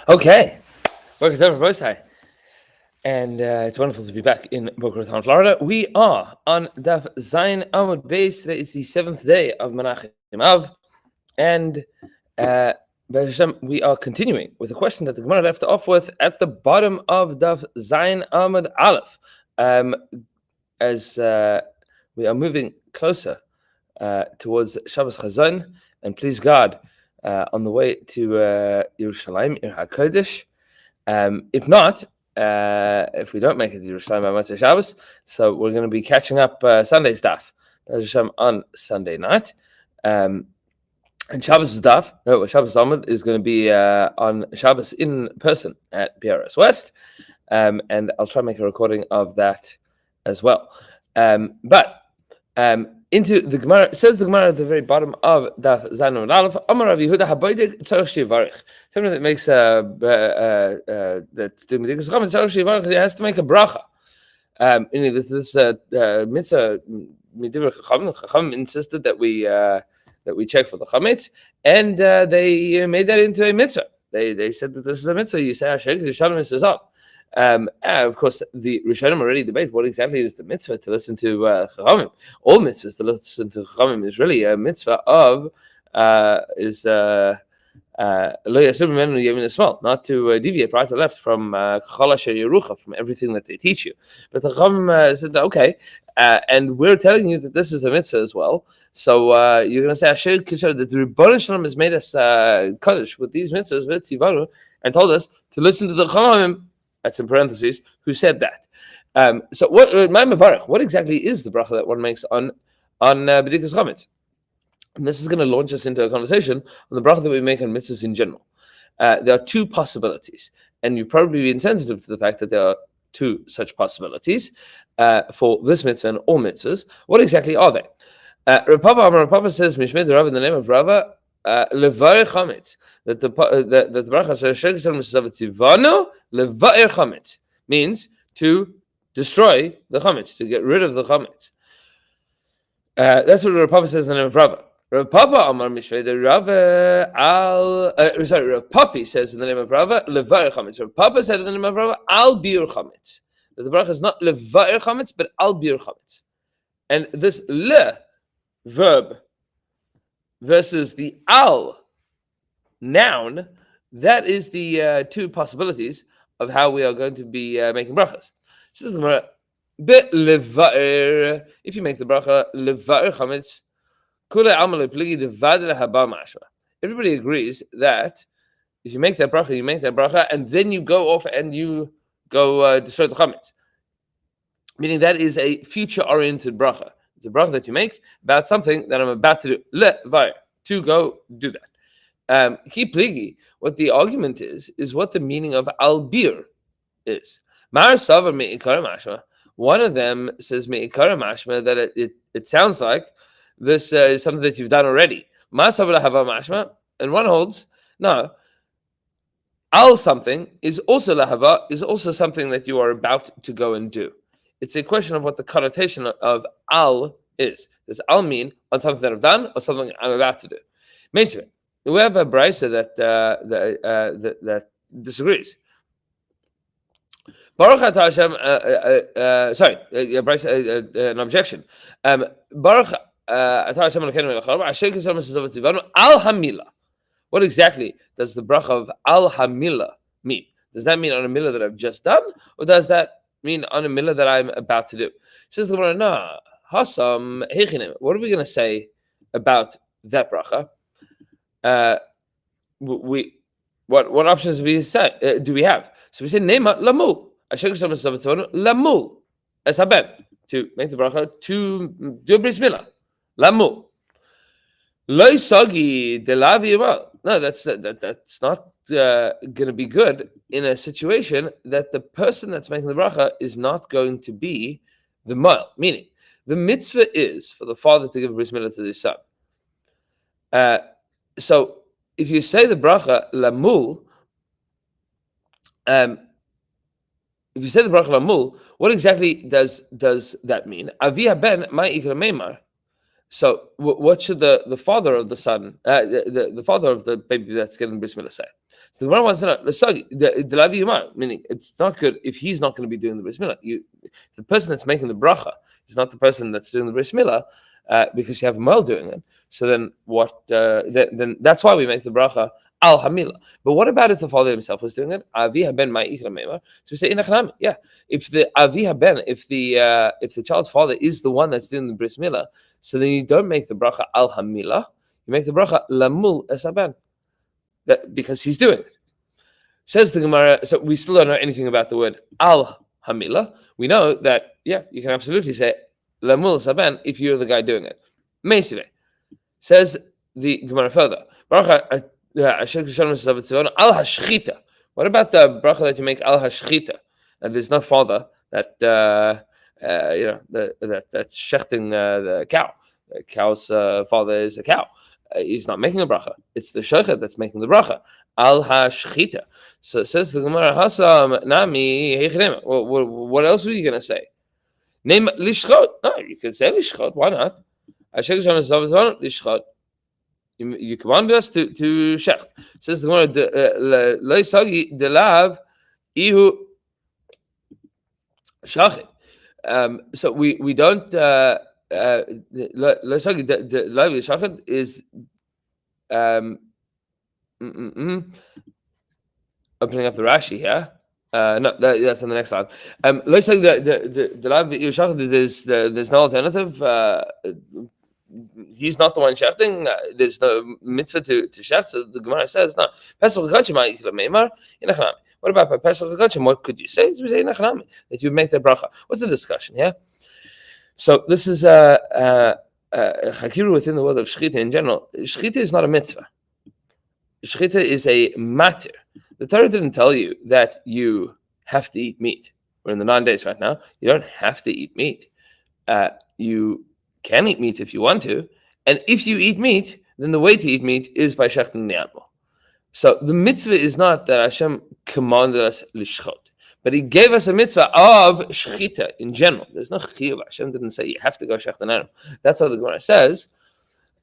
Okay, welcome to both side, and it's wonderful to be back in Boca Raton, Florida. We are on Daf Zayin Amud Beis. Today is the seventh day of Menachem Av, and Be'ez Hashem, we are continuing with a question that the Gemara left off with at the bottom of Daf Zayin Amud Aleph, as we are moving closer towards Shabbos Chazon, and please God, on the way to Yerushalayim, Ir HaKodesh. If not, if we don't make it to Yerushalayim by Maseches Shabbos, so we're going to be catching up Sunday stuff on Sunday night. And Shabbos Shabbos Amud is going to be on Shabbos in person at PRS West, and I'll try and make a recording of that as well. Into the Gemara, says the Gemara at the very bottom of Daf Zayin Amud Aleph, Amar Rav Yehuda Haboidek Tzarech Shivarich. Something that makes that's doing B'dikas Chachamim Tzarech Shivarich, it has to make a bracha. This mitzvah Midivur Chachamim. Chachamim insisted that we check for the chametz, and they made that into a mitzvah. They said that this is a mitzvah. You say Hashem, Yishanim is up. Of course, the Rishonim already debate what exactly is the mitzvah to listen to Chachamim. All mitzvahs to listen to Chachamim is really a mitzvah of lo yasur b'menu yamin l'shmal, not to deviate right or left from chol asher yerucha, from everything that they teach you. But the Chachamim said, okay, and we're telling you that this is a mitzvah as well. So you're going to say Asher Kishar, that the Rebbeinu Shalom has made us kaddish with these mitzvahs with tzivanu, and told us to listen to the Chachamim. That's in parentheses. Who said that? So what exactly is the bracha that one makes on B'dikas Chametz? And this is going to launch us into a conversation on the bracha that we make on mitzvahs in general. There are two possibilities, and you've probably been sensitive to the fact that there are two such possibilities for this mitzvah and all mitzvahs. What exactly are they? Rav Papa says, Mishmei Rav, in the name of Rava, levarer chametz, that the bracha levarer chametz means to destroy the chametz, to get rid of the chametz. That's what Rav Papa says in the name of Rava. Rav Papa Amar Mishmei Rava Rav Papi says in the name of Rava levarer chametz. Rav Papa said in the name of Rava al biur chametz, that the bracha is not levarer chametz but al biur chametz, and this le verb versus the al noun, that is the two possibilities of how we are going to be making brachas. This is the Gemara. If you make the bracha levaer chametz, everybody agrees that if you make that bracha, and then you go off and you go destroy the chametz, meaning that is a future-oriented bracha. It's a bracha that you make about something that I'm about to do. Levaer, to go do that. What the argument is what the meaning of albir is. Mar Savar me'ikara mashma. One of them says me'ikara mashma, that it sounds like this is something that you've done already. Mar Savar lahava mashma, and one holds no. Al something is also lahava, is also something that you are about to go and do. It's a question of what the connotation of al is. Does al mean on something that I've done or something I'm about to do? Basically, we have a brisa that disagrees. Baruch atah Hashem. An objection. Baruch atah Hashem Elokeinu melech haolam, asher kisar mitzvot tzivanu al hamila. What exactly does the bracha of al hamila mean? Does that mean on a milah that I've just done, or does that mean on a milah that I'm about to do? Says the Gemara, no, hasam heichinem. What are we going to say about that bracha? What options do we have? So we say nema lamul. Lamul as haben, to make the bracha to do a bris milah. Lamul. Loi sagi delavi. No, that's not going to be good in a situation that the person that's making the bracha is not going to be the moel. Meaning, the mitzvah is for the father to give a bris milah to his son. So if you say the bracha lamul, what exactly does that mean? Avi haben my ikra meimar. So what should the father of the son, the father of the baby that's getting bris milah say? So the Gemara wants to know, meaning it's not good if he's not going to be doing the bris milah. The person that's making the bracha is not the person that's doing the bris milah, because you have a male doing it. So then what? Then that's why we make the bracha al hamila. But what about if the father himself was doing it? Avi haben ma'ikra meimar. So we say inachanami. Yeah, if the avi haben, if the child's father is the one that's doing the bris milah, so then you don't make the bracha al hamila. You make the bracha lamul esaben, because he's doing it. Says the Gemara. So we still don't know anything about the word al hamila. We know that you can absolutely say lamul esaben if you're the guy doing it. Meisive. Says the Gemara further. Bracha al hashchita. What about the bracha that you make al hashchita? And there's no father that that's shechting the cow. The cow's father is a cow. He's not making a bracha. It's the shochet that's making the bracha al hashchita. So it says the Gemara hasam nami hechrema. What else were you going to say? Name lishchot. No, you could say lishchot. Why not? You command us to shecht. Says the Gemara, loisagi delav ihu shachit. So we don't loisagi delav ihu shachit is opening up the Rashi here. No, that's on the next slide. Loisagi delav ihu shachit. There's no alternative. He's not the one shechting. There's no mitzvah to shecht. So the Gemara says, no. What about Pesach Chachachim? What could you say? We say that you make the bracha. What's the discussion here? So this is chakiru within the world of shechita in general. Shechita is not a mitzvah. Shechita is a matter. The Torah didn't tell you that you have to eat meat. We're in the 9 days right now. You don't have to eat meat. You can eat meat if you want to, and if you eat meat, then the way to eat meat is by shechting the animal. So the mitzvah is not that Hashem commanded us lishchot, but He gave us a mitzvah of shechita in general. There's no chiyuv. Hashem didn't say you have to go shecht an animal. That's what the Gemara says.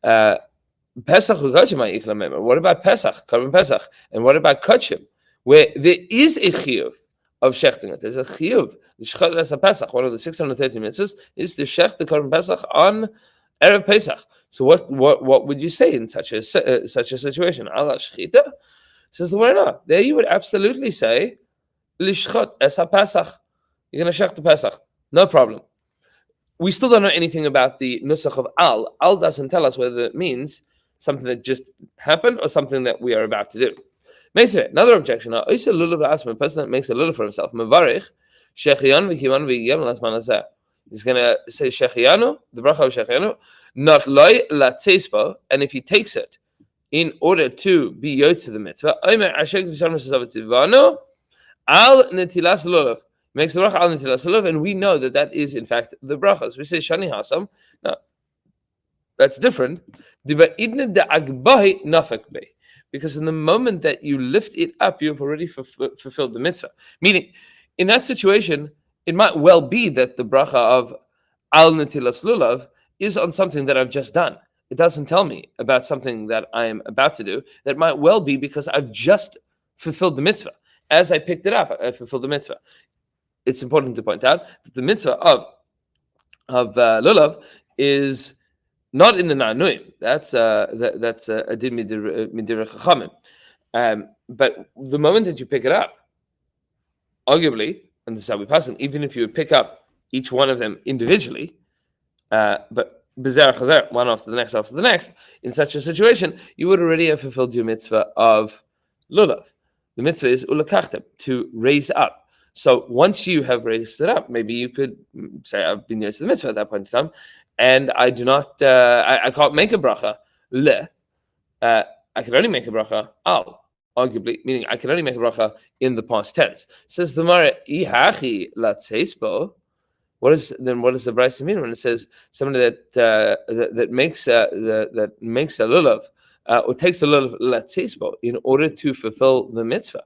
Pesach u'kachim. What about Pesach, Korban Pesach, and what about kachim, where there is a chiyuv of shechting it? There's a chiyuv. L'shchot es Pesach. One of the 630 mitzvahs is to shecht the Korban Pesach on erev Pesach. So what would you say in such a situation? Ala shchita? Says the word no. There you would absolutely say l'shchot es Pesach. You're going to shecht the Pesach. No problem. We still don't know anything about the nusach of al. Al doesn't tell us whether it means something that just happened or something that we are about to do. Another objection. A person that makes a lulav for himself. He's going to say shechianu, the bracha of shechianu, not loy latzespo, and if he takes it in order to be yotze the mitzvah, al netilas lulav, makes the bracha al netilas lulav, and we know that is in fact the brachas. We say shani hasam. Now that's different. Because in the moment that you lift it up, you have already fulfilled the mitzvah. Meaning, in that situation, it might well be that the bracha of al netilas lulav is on something that I've just done. It doesn't tell me about something that I am about to do. That might well be because I've just fulfilled the mitzvah. As I picked it up, I fulfilled the mitzvah. It's important to point out that the mitzvah of lulav is not in the Nanuim. That's a din midir chachamim. But the moment that you pick it up, arguably, and this is how we pass it, even if you would pick up each one of them individually, but bezer chazer, one after the next, in such a situation, you would already have fulfilled your mitzvah of lulav. The mitzvah is ulakachtem, to raise up. So once you have raised it up, maybe you could say, I've been near to the mitzvah at that point in time, and I do not, I can't make a bracha le. I can only make a bracha al, arguably, meaning I can only make a bracha in the past tense. Says the Gemara, ihachi latzeispo. What does the brayso mean when it says somebody that makes a lulav or takes a lulav latzeispo in order to fulfill the mitzvah?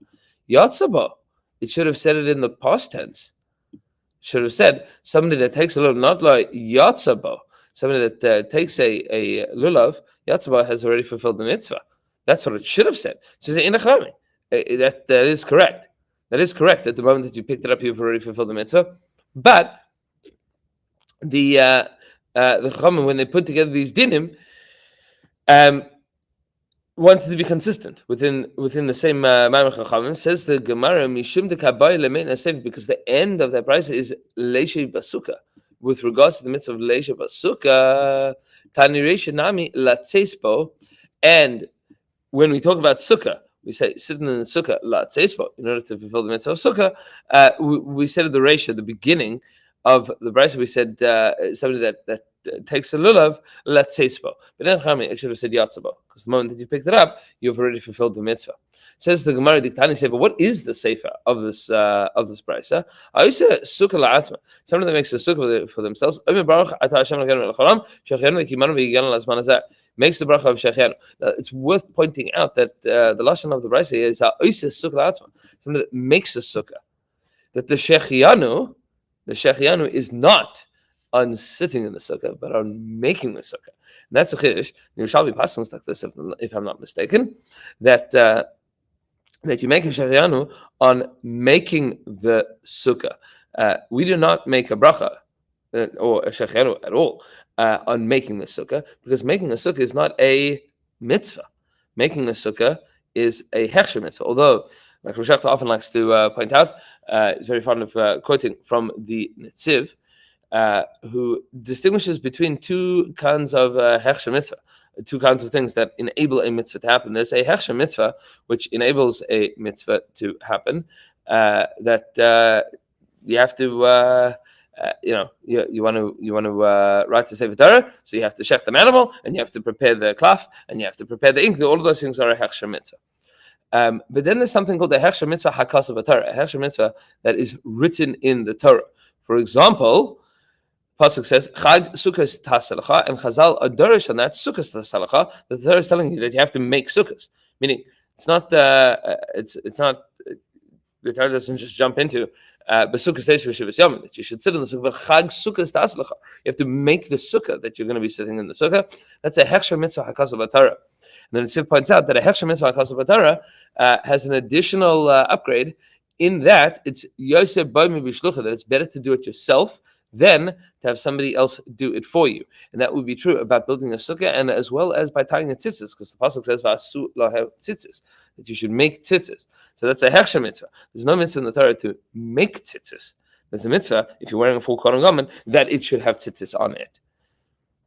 Yatzabo. It should have said it in the past tense. Should have said somebody that takes a lulav, not like yatzabo. somebody that takes a lulav, yatzba has already fulfilled the mitzvah. That's what it should have said. So that is correct. That is correct. At the moment that you picked it up, you've already fulfilled the mitzvah. But the Chachamim, when they put together these dinim, wanted to be consistent within the same Maimon Chachamim. Says the Gemara, Mishum de Kabay Lemein Asef, because the end of that price is Leishe Basuka. With regards to the mitzvah of Leishe Basuka, Tani Reisha Nami Latzespo, and when we talk about Sukkah, we say sitting in the Sukkah Latzespo in order to fulfill the mitzvah of Sukkah. We said at the Reisha, the beginning of the price, we said somebody that takes a lulav, latzespo. But then I should have said yatzabo, because the moment that you picked it up, you've already fulfilled the mitzvah. Says the Gemara Diktani Sefer, what is the sefer of this price? I used to sukkah la'atzma. Somebody that makes a sukkah for themselves. Makes the bracha of shechenu. It's worth pointing out that the lashon of the price is sukkah la'atzma. Somebody that makes a sukkah. That the shechianu is not on sitting in the sukkah, but on making the sukkah. And that's a chiddush. The Yerushalmi passes like this, if I'm not mistaken, that you make a shechianu on making the sukkah. We do not make a bracha or a shechianu at all on making the sukkah, because making a sukkah is not a mitzvah. Making a sukkah is a hechsher mitzvah. Although, like Rosh Hashanah often likes to point out, he's very fond of quoting from the Netziv, who distinguishes between two kinds of hechsher mitzvah, two kinds of things that enable a mitzvah to happen. There's a hechsher mitzvah which enables a mitzvah to happen, that you have to, you want to write the Sefer Torah, so you have to shecht an animal, and you have to prepare the klaf, and you have to prepare the ink. All of those things are a hechsher mitzvah. But then there's something called the hechsher mitzvah hakasav Torah, a hechsher mitzvah that is written in the Torah. For example, Pasuk says, Chag Sukkos Tasalacha, and Chazal adorish on that Sukkos Tasalacha. The Torah is telling you that you have to make sukkahs, meaning it's not it's not the Torah doesn't just jump into Besukkah stays for Shivas Yomi that you should sit in the sukkah, but Chag Sukkos Tasalacha. You have to make the sukkah that you're going to be sitting in the sukkah. That's a hechsher mitzvah hakasav Torah. And then Siv points out that a hechsher mitzvah hakasav Torah has an additional upgrade in that it's Yosef Boimi Bishlucha, that it's better to do it yourself than to have somebody else do it for you. And that would be true about building a sukkah, and as well as by tying a tzitzis, because the pasuk says V'asu lahev tzitzis, that you should make tzitzis. So that's a hechsher mitzvah. There's no mitzvah in the Torah to make tzitzis. There's a mitzvah, if you're wearing a full cotton garment, that it should have tzitzis on it.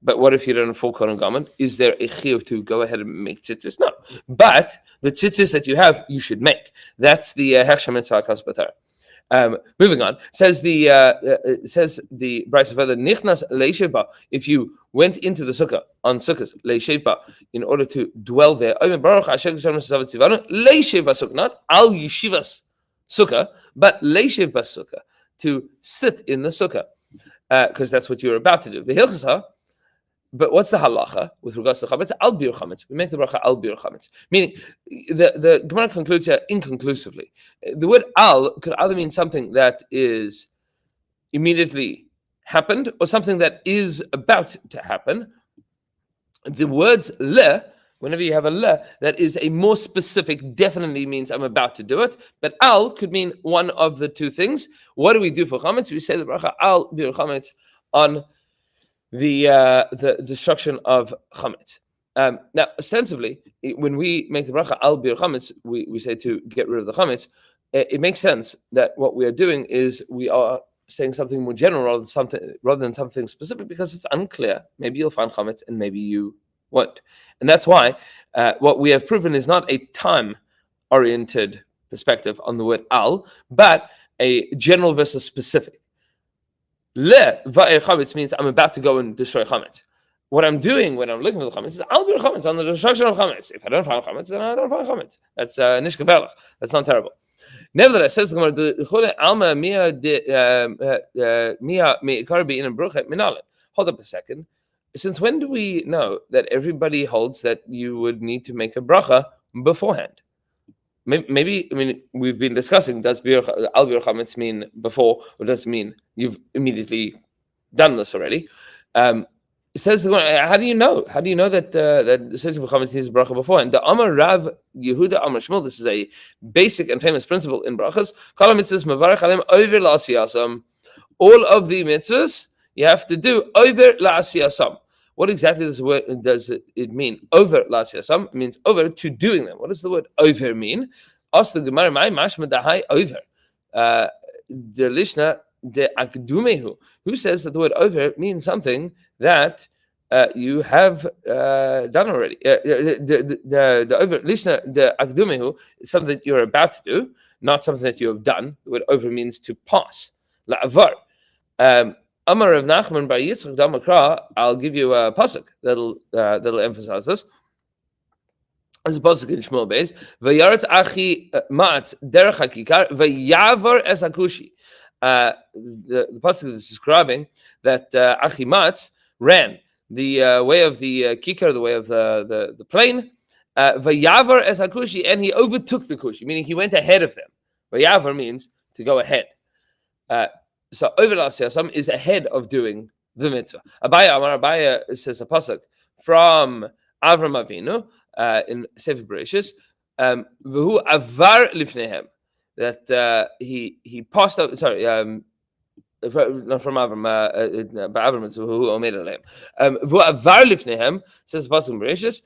But what if you don't have a full cotton garment? Is there a chiyuv to go ahead and make tzitzis? No. But the tzitzis that you have, you should make. That's the hechsher mitzvah hakasav Torah. Moving on, says the Brisa further, Nichnas leisheba, if you went into the sukkah on sukkahs leisheba in order to dwell there, not al yeshivas sukkah, but leishev sukkah, to sit in the sukkah, because that's what you're about to do. But what's the halacha with regards to chametz? Al bir chametz. We make the bracha al bir chametz. Meaning, the Gemara concludes here inconclusively. The word al could either mean something that is immediately happened or something that is about to happen. The words le, whenever you have a le, that is a more specific, definitely means I'm about to do it. But al could mean one of the two things. What do we do for chametz? We say the bracha al bir chametz on the destruction of chametz. Now, ostensibly, when we make the bracha al bir chametz, we say to get rid of the chametz. It makes sense that what we are doing is we are saying something more general rather than something specific, because it's unclear. Maybe you'll find chametz and maybe you won't. And that's why what we have proven is not a time-oriented perspective on the word al, but a general versus specific. Le va'er chametz means I'm about to go and destroy chametz. What I'm doing when I'm looking for the chametz is I'll be chametz on the destruction of chametz. If I don't find chametz, then I don't find chametz. That's nishka velach. That's not terrible. Nevertheless, says the Gemara, alma mia meikar in a bruchet minalet. Hold up a second. Since when do we know that everybody holds that you would need to make a bracha beforehand? Maybe, I mean, we've been discussing, does al bir chametz mean before, or does it mean you've immediately done this already? It says the Gemara, how do you know? How do you know that that Seish B'chametz needs a bracha before? And the Amar Rav Yehuda Amar Shmuel, this is a basic and famous principle in brachas. Kol mitzvahs mevarach aleim over la'asiyasam. All of the mitzvahs you have to do over la'asiyasam. What exactly does it mean? Over la'asiyasam? It means over to doing them. What does the word over mean? Ask the Gemara, my mashma dahai over. The Lishna de akdumehu, who says that the word over means something that you have done already. The over Lishna de akdumehu is something that you're about to do, not something that you have done. The word over means to pass. La'avar. Amar Rav Nachman bar Yitzchak Damakra. I'll give you a pasuk that'll emphasize this. As a pasuk in Shmuel Beis, Vayaretz achi mat derech hakikar vayavar es hakushi. The pasuk is describing that Achimat ran the way of the kikar, the way of the plain. Vayavar es hakushi, and he overtook the kushi, meaning he went ahead of them. Vayavar means to go ahead. So over l'asiyasam is ahead of doing the mitzvah. Abaya says a pasuk from Avram Avinu in Sefer Bereshis. V'hu avar lifnehem. That he passed out. Sorry, not from Avram, but Avram is who Omer Aleim. V'avar lifnehem, says the pasuk in Bereshis.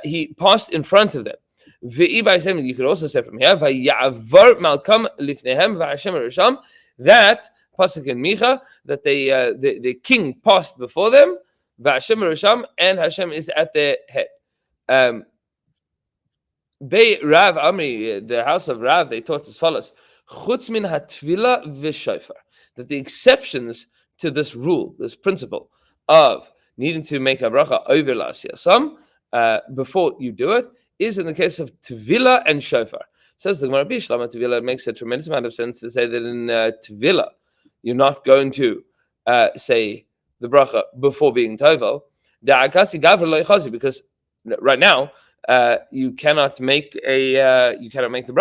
He passed in front of them. You could also say from here, V'yavar malkam lifnehem v'Hashem risham. That pasuk in Micha, that the king passed before them, v'Hashem risham, and Hashem is at their head. Bei Rav Amri, the house of Rav, they taught as follows: Chutz min hatvila v'shofar. That the exceptions to this rule, this principle of needing to make a bracha over la'asiyasam before you do it, is in the case of tvila and shofar. Says the Gemara Bishlam, tvila, it makes a tremendous amount of sense to say that in tvila you're not going to say the bracha before being tovel. Because right now you cannot make the bracha. You can't make the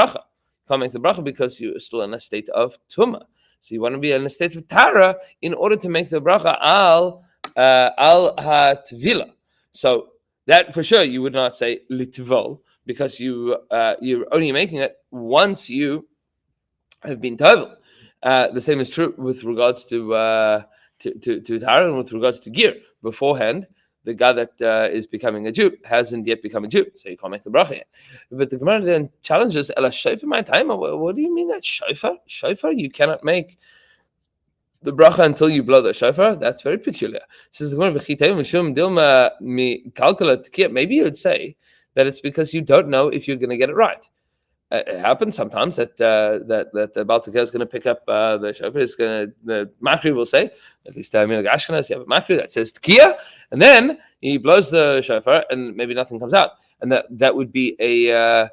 bracha because you're still in a state of tumah. So you want to be in a state of tara in order to make the bracha al ha-tvila. So that for sure you would not say litvol, because you're only making it once you have been tovel. The same is true with regards to tara and with regards to gear. Beforehand, the guy that is becoming a Jew hasn't yet become a Jew, so you can't make the bracha yet. But the Gemara then challenges, Ela shofar my time. What do you mean that shofar? Shofar? You cannot make the bracha until you blow the shofar? That's very peculiar. Says the Gemara, maybe you would say that it's because you don't know if you're going to get it right. It happens sometimes that the Baltika is going to pick up the shofar. The Makri will say, at least Ashkenaz, you have a Makri that says Tkiya, and then he blows the shofar, and maybe nothing comes out, and that would be a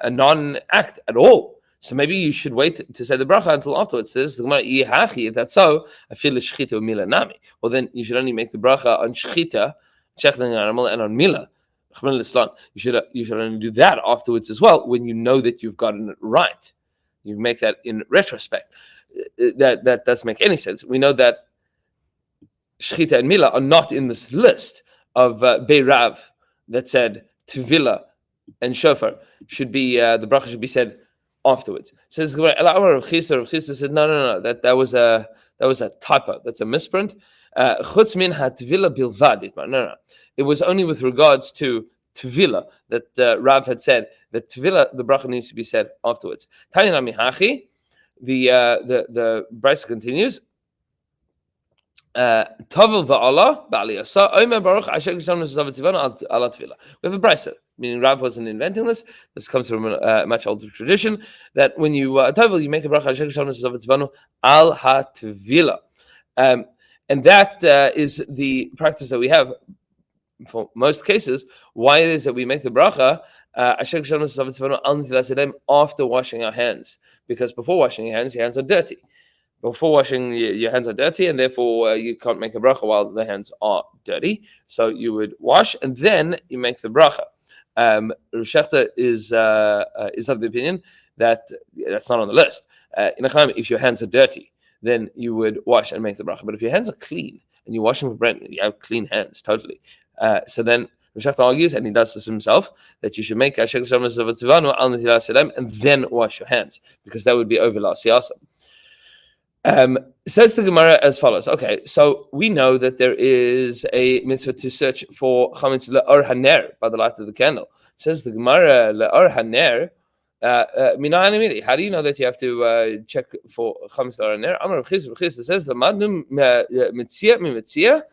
non-act at all. So maybe you should wait to say the bracha until afterwards. Says the Gemara, if that's so, I feel the shchita umila nami. Well, then you should only make the bracha on shchita, shechting an animal, and on mila. You should only do that afterwards as well, when you know that you've gotten it right. You make that in retrospect. That doesn't make any sense. We know that shchita and mila are not in this list of Beirav that said Tvila and shofar should be the bracha should be said afterwards. Says Rav Chisda said no, that was a typo. That's a misprint. Chutz min hatvila bilvad. No. It was only with regards to tvila that Rav had said that tvila, the bracha needs to be said afterwards. Tanya mihachi. The Brisa continues. Tavel va'ala ba'aliyasa omer baruch asher kishlam nesav tivana ala tvila. We have a Brisa, meaning Rav wasn't inventing this. This comes from a much older tradition that when you tavel, you make a bracha asher kishlam nesav tivana al ha tvila. And that is the practice that we have for most cases. Why it is that we make the bracha after washing our hands? Because before washing your hands are dirty. Before washing, your hands are dirty, and therefore you can't make a bracha while the hands are dirty. So you would wash, and then you make the bracha. Rav Shechta is of the opinion that that's not on the list. If your hands are dirty, then you would wash and make the bracha. But if your hands are clean and you wash them for bread, you have clean hands, totally. So then Rishach argues, and he does this himself, that you should make and then wash your hands, because that would be over Siyasa. Says the Gemara as follows. Okay, so we know that there is a mitzvah to search for chametz le'or haner, by the light of the candle. Says the Gemara, le'or haner, how do you know that you have to check for chametz le'or haner? Amar Rav Chisda says, Lamadnu mitzia mi-mitzia,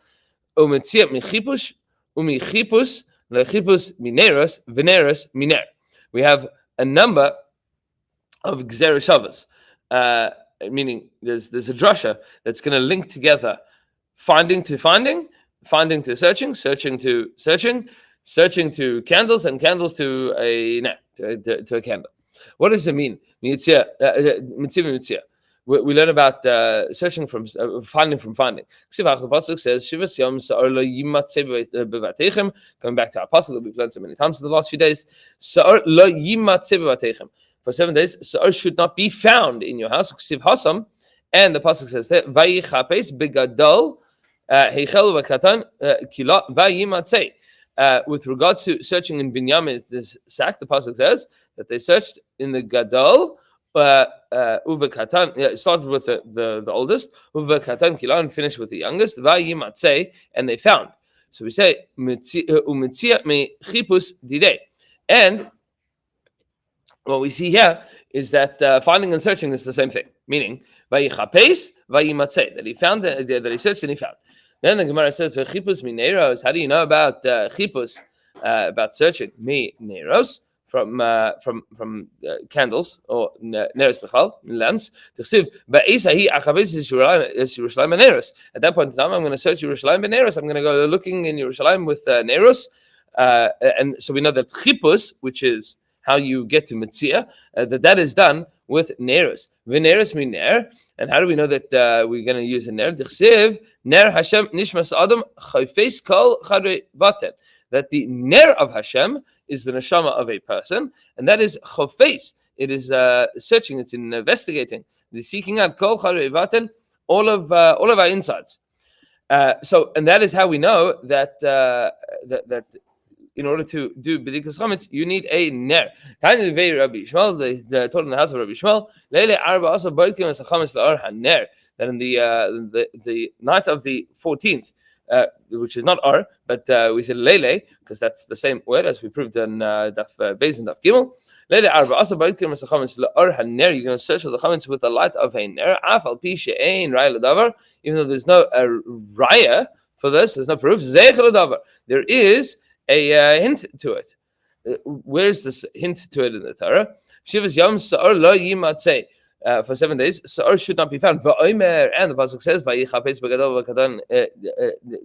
u'mitzia mi-chipush, u'mi-chipus le'chipus mineros, veneros miner. We have a number of gzera shavas, meaning there's a drasha that's going to link together finding to finding, finding to searching, searching to searching, searching to candles, and candles to a candle. What does it mean? We learn about searching from finding from finding. The pasuk says, going back to our pasuk that we've learned so many times in the last few days, for 7 days, Sa'ar should not be found in your house. And the pasuk says that with regards to searching in Binyamin, this sack, the pasuk says that they searched in the Gadol, Uva Katan, it started with the oldest, Uva Katan Kila, and finished with the youngest, and they found. So we say, and what we see here is that finding and searching is the same thing, meaning that he found, that he searched and he found. Then the Gemara says, "V'chipus mineros." How do you know about chipus, about searching? Mineros from candles or neros bechal lamps. At that point in time, I'm going to search Yerushalayim b'neros. I'm going to go looking in Yerushalayim with neros, and so we know that chipus, which is how you get to Metzia, that is done with Neros. Veneros mean Ner. And how do we know that we're going to use a Ner? Dichsiv, Ner Hashem Nishmas Adam Chayfes Kol Chadre Vaten. That the Ner of Hashem is the neshama of a person, and that is Chayfes. It is searching, it's investigating, it's seeking out Kol Chadre Vaten, all of our insides. And that is how we know that that in order to do B'dikas Chametz, you need a Ner. Tanya the Rabbi Yishmael, the told in the house of Rabbi Yishmael, Leile Arba also Boikim as a Chametz La'or HaNer. That in the night of the 14th, which is not Ar, but we said Leile, because that's the same word as we proved in Daf Beis and Daf Gimel. Leile Arba also Boikim as a Chametz La'or HaNer. You're going to search for the Chametz with the light of a Ner. Afal Pi She'ein Raya L'Davar. Even though there's no Raya for this, there's no proof. Zeich L'Davar. There is a hint to it. Where's this hint to it in the Torah? Shivas Yom Sa'or Lo Yimatzei. For 7 days, Sa'or should not be found. Va'omer, and the pasuk says, Vayichapes begadol v'katan,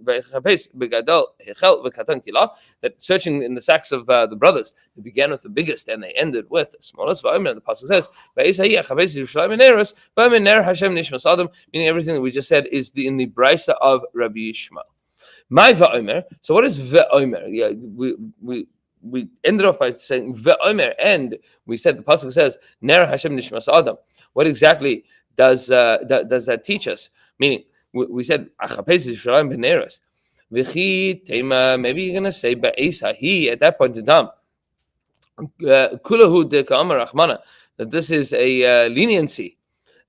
Vayichapes begadol hechel v'katan kila. That searching in the sacks of the brothers, they began with the biggest and they ended with the smallest. Va'omer, and the pasuk says, Vayichapes Yerushalayim Neros, Va'omer Ner Hashem Nishmas Adam. Meaning everything that we just said is in the brisa of Rabbi Yishmael. My va'omer. So what is va'omer? Yeah, we ended off by saying va'omer, and we said the pasuk says Ner Hashem Nishmas Adam. What exactly does that teach us? Meaning we said achapes Yisraelim b'neros. V'chi tema. Maybe you're gonna say ba'esahi at that point in time. Kulahu de ka'amar rachmana, that this is a leniency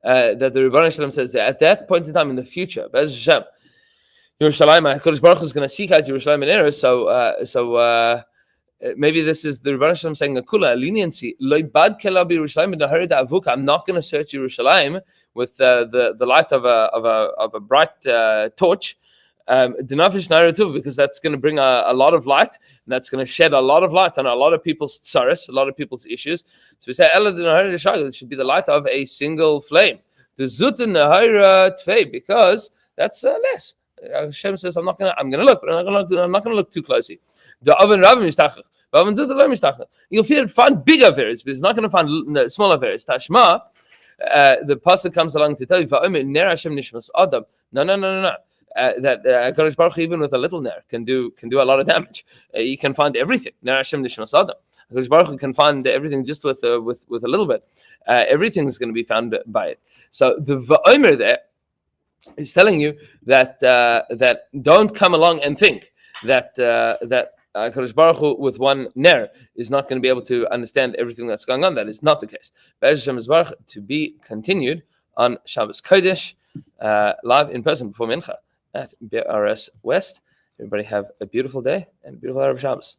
that the Rebbeinu Shalom says that at that point in time in the future, Be'ez Hashem, Yerushalayim, HaKadosh Baruch Hu is going to seek out Yerushalayim and Eretz. So maybe this is the Rebbeinu Shalom saying a kula, a leniency. I'm not going to search Yerushalayim with the light of a bright torch, because that's going to bring a lot of light, and that's going to shed a lot of light on a lot of people's tsaris, a lot of people's issues. So we say it should be the light of a single flame. Because that's less. Hashem says, I'm going to look, but I'm not going to look too closely. You'll find bigger variants, but it's not going to find smaller variants. Tashma, the pasuk comes along to tell you, Ner Hashem Nishmas Adam. No. that Hakadosh Baruch Hu, even with a little ner, can do a lot of damage. He can find everything. Ner Hashem Nishmas Adam. Hakadosh Baruch Hu can find everything just with a little bit. Everything is going to be found by it. So the Va'omer there is telling you that don't come along and think that Hakadosh Baruch Hu with one ner is not going to be able to understand everything that's going on. That is not the case. Be'ez Hashem Yisbarach, to be continued on Shabbos Kodesh, live in person before Mincha at BRS West. Everybody have a beautiful day and a beautiful Erev Shabbos.